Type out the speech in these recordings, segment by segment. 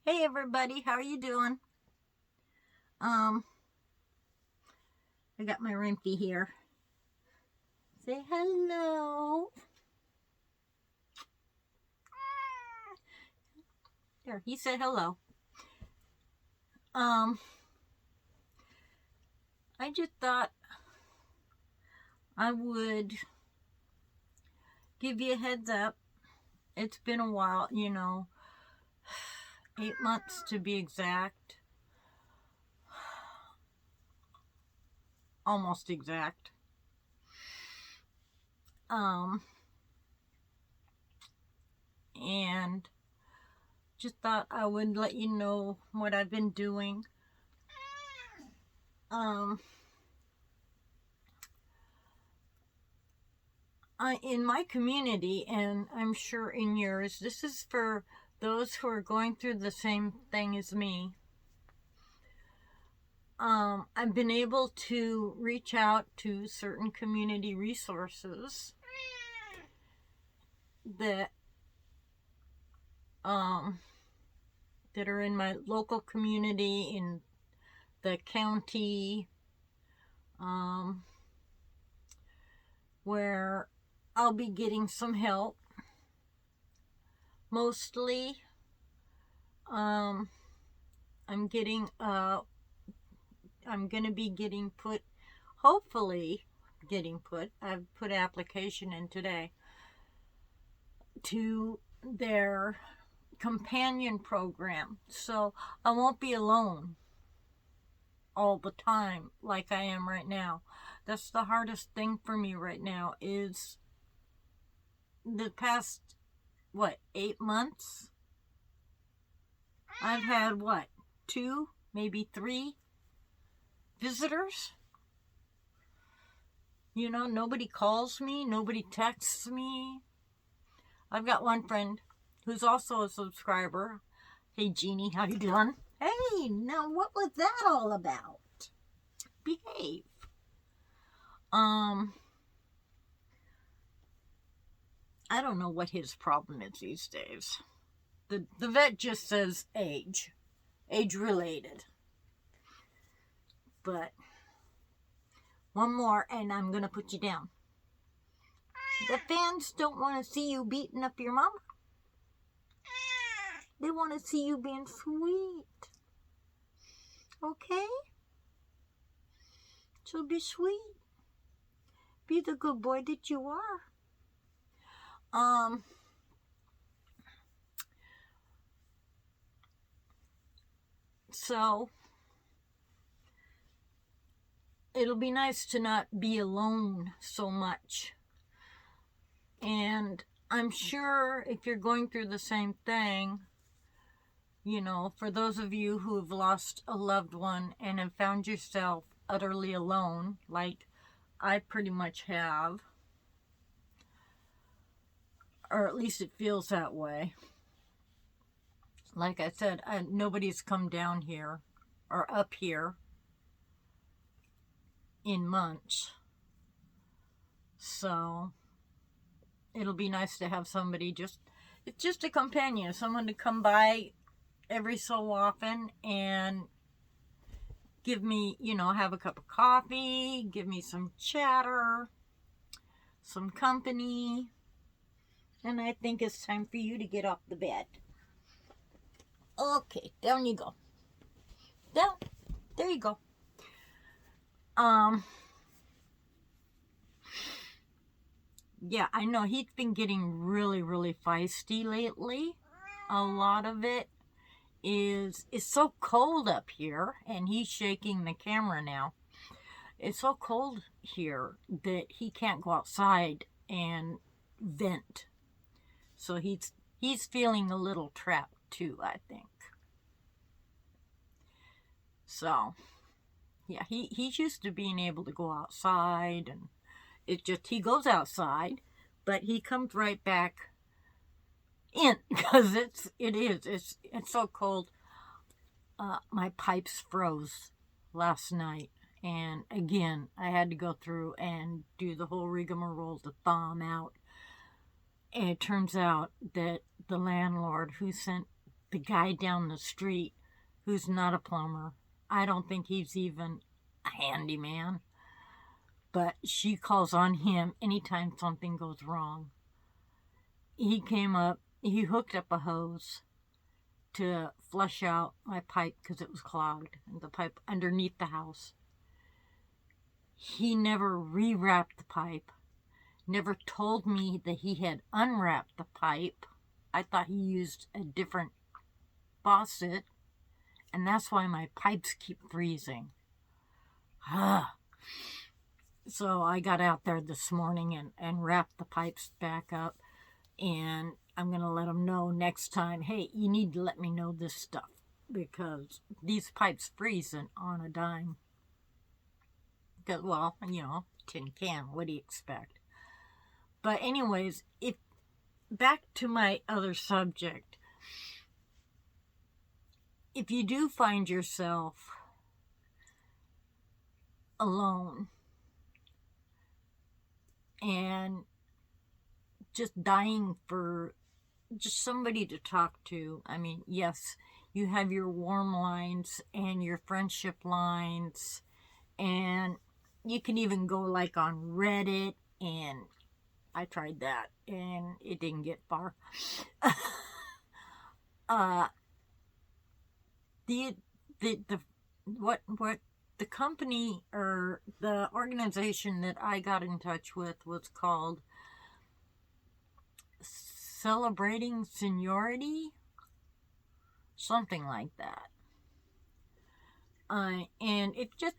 Hey everybody, how are you doing? Um, I got my Rimpy here. Say hello. There, he said hello. Um, I just thought I would give you a heads up. It's been a while, 8 months to be exact. Almost exact. Um, and just thought I would let you know what I've been doing. Um, in my community, and I'm sure in yours, this is for those who are going through the same thing as me. I've been able to reach out to certain community resources that um, that are in my local community, in the county, um, where I'll be getting some help. Mostly, um, I'm getting I'm gonna be getting put, hopefully, getting put. I've put application in today to their companion program, so I won't be alone all the time like I am right now. That's the hardest thing for me right now. Is the past, what, 8 months, I've had what, two, maybe three visitors. Nobody calls me, nobody texts me. I've got one friend who's also a subscriber. Hey Jeannie, how you doing? Hey, now what was that all about? Behave. Um, I don't know what his problem is these days. The vet just says age related. But one more and I'm gonna put you down. The fans don't want to see you beating up your mama. They want to see you being sweet. Okay? So be sweet. Be the good boy that you are. So it'll be nice to not be alone so much. And I'm sure if you're going through the same thing, for those of you who have lost a loved one and have found yourself utterly alone, like I pretty much have, or at least it feels that way. Like I said, nobody's come down here or up here in months. So it'll be nice to have somebody, it's just a companion, someone to come by every so often and give me, have a cup of coffee, give me some chatter, some company. And I think it's time for you to get off the bed. Okay, down you go. Down. There you go. Yeah, I know he's been getting really, really feisty lately. A lot of it is, it's so cold up here, and he's shaking the camera now. It's so cold here that he can't go outside and vent. So he's feeling a little trapped too, I think. So yeah, he's used to being able to go outside, and it just, he goes outside, but he comes right back in because it's so cold. My pipes froze last night, and again I had to go through and do the whole rigmarole to thaw them out. And it turns out that the landlord who sent the guy down the street who's not a plumber. I don't think he's even a handyman. But she calls on him anytime something goes wrong. He came up, he hooked up a hose to flush out my pipe because it was clogged, the pipe underneath the house. He never rewrapped the pipe, never told me that he had unwrapped the pipe. I thought he used a different faucet, and that's why my pipes keep freezing. So I got out there this morning and wrapped the pipes back up, and I'm going to let him know next time, hey, you need to let me know this stuff, because these pipes freezing on a dime. Because, well, tin can, what do you expect? But anyways, back to my other subject. If you do find yourself alone and just dying for just somebody to talk to, I mean, yes, you have your warm lines and your friendship lines, and you can even go like on Reddit, and I tried that and it didn't get far. The company or the organization that I got in touch with was called Celebrating Seniority, something like that. And it just,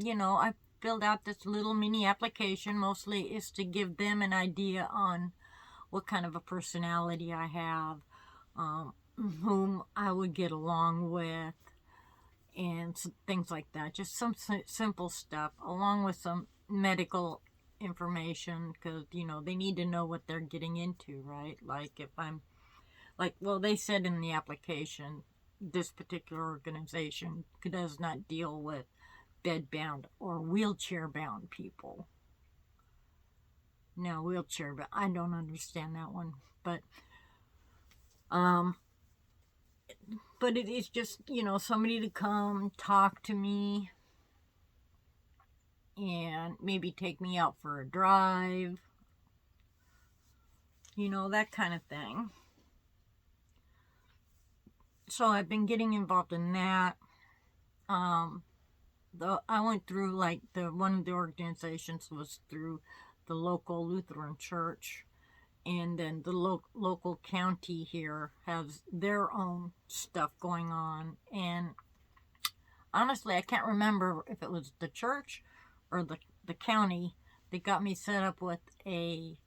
I filled out this little mini application. Mostly is to give them an idea on what kind of a personality I have, whom I would get along with, and things like that. Just some simple stuff, along with some medical information, because, they need to know what they're getting into, right? Like if I'm, they said in the application, this particular organization does not deal with bedbound or wheelchair-bound people. No, wheelchair, but I don't understand that one. But it is just, somebody to come talk to me and maybe take me out for a drive, that kind of thing. So I've been getting involved in that. I went through one of the organizations was through the local Lutheran church, and then the local county here has their own stuff going on. And honestly, I can't remember if it was the church or the county that got me set up with a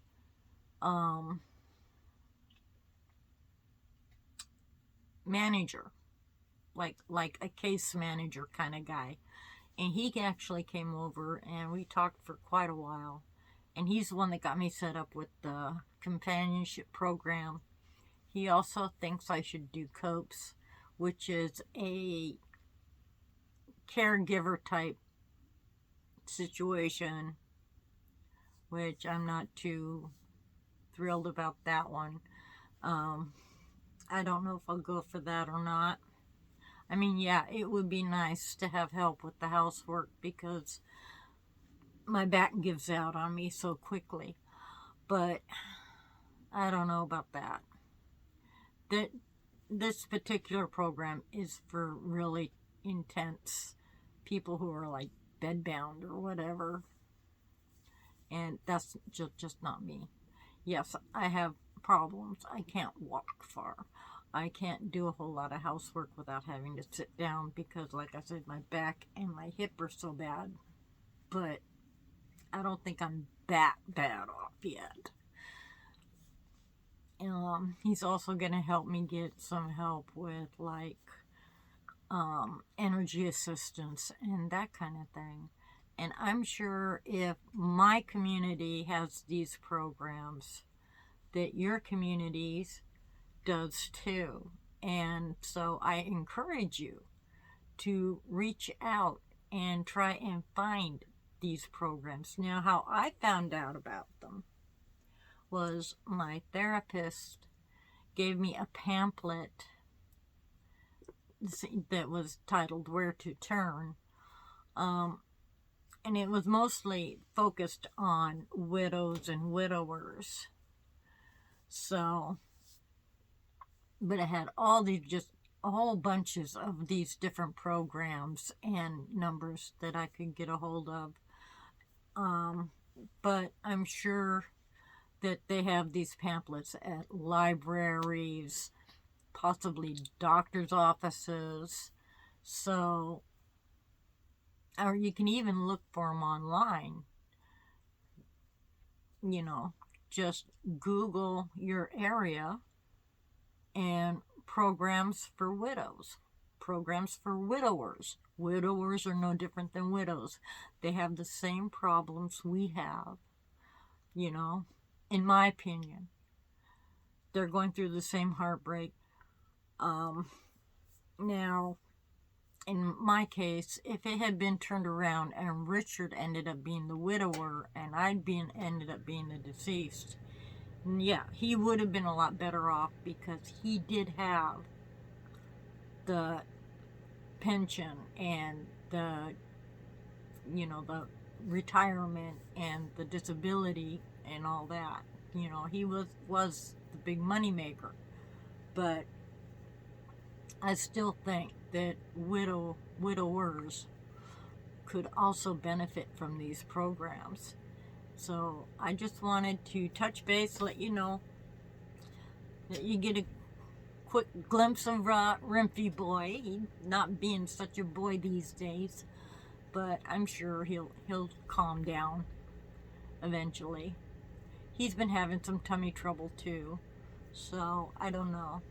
manager, like a case manager kind of guy. And he actually came over and we talked for quite a while. And he's the one that got me set up with the companionship program. He also thinks I should do COPES, which is a caregiver type situation, which I'm not too thrilled about that one. I don't know if I'll go for that or not. I mean, yeah, it would be nice to have help with the housework because my back gives out on me so quickly. But I don't know about that. This particular program is for really intense people who are like bedbound or whatever. And that's just not me. Yes, I have problems. I can't walk far. I can't do a whole lot of housework without having to sit down because, like I said, my back and my hip are so bad. But I don't think I'm that bad off yet. He's also going to help me get some help with energy assistance and that kind of thing. And I'm sure if my community has these programs, that your communities does too. And so I encourage you to reach out and try and find these programs. Now, how I found out about them was my therapist gave me a pamphlet that was titled Where to Turn. And it was mostly focused on widows and widowers. So, but it had all these, just a whole bunches of these different programs and numbers that I could get a hold of. But I'm sure that they have these pamphlets at libraries, possibly doctor's offices. So, or you can even look for them online. You know, just Google your area and programs for widows, programs for widowers. Widowers are no different than widows. They have the same problems we have, you know, in my opinion. They're going through the same heartbreak. Now, in my case, if it had been turned around and Richard ended up being the widower and ended up being the deceased, yeah, he would have been a lot better off because he did have the pension and the, you know, the retirement and the disability and all that. You know, he was the big money maker. But I still think that widowers could also benefit from these programs. So I just wanted to touch base, let you know that you get a quick glimpse of Rimpy Boy. He's not being such a boy these days, but I'm sure he'll calm down eventually. He's been having some tummy trouble too, so I don't know.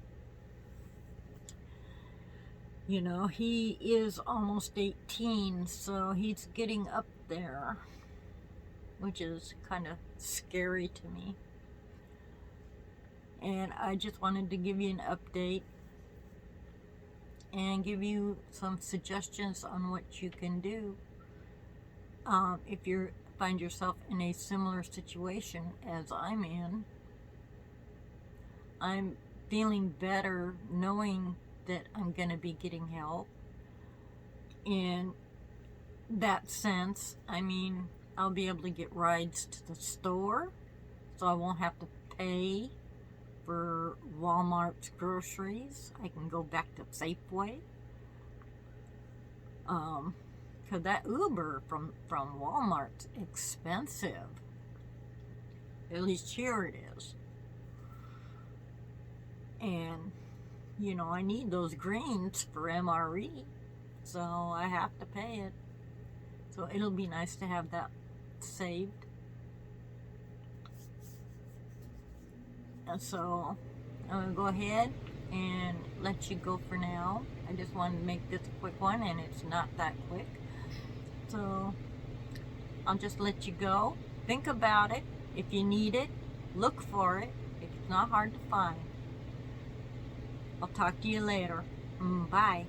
You know, he is almost 18, so he's getting up there, which is kind of scary to me. And I just wanted to give you an update and give you some suggestions on what you can do if you find yourself in a similar situation as I'm in. I'm feeling better knowing that I'm going to be getting help. In that sense, I mean, I'll be able to get rides to the store, so I won't have to pay for Walmart's groceries. I can go back to Safeway. Because that Uber from Walmart's expensive. At least here it is. And, you know, I need those greens for MRE, so I have to pay it. So it'll be nice to have that saved. And so I'm going to go ahead and let you go for now. I just wanted to make this a quick one, and it's not that quick. So I'll just let you go. Think about it. If you need it, look for it. It's not hard to find. I'll talk to you later. Bye.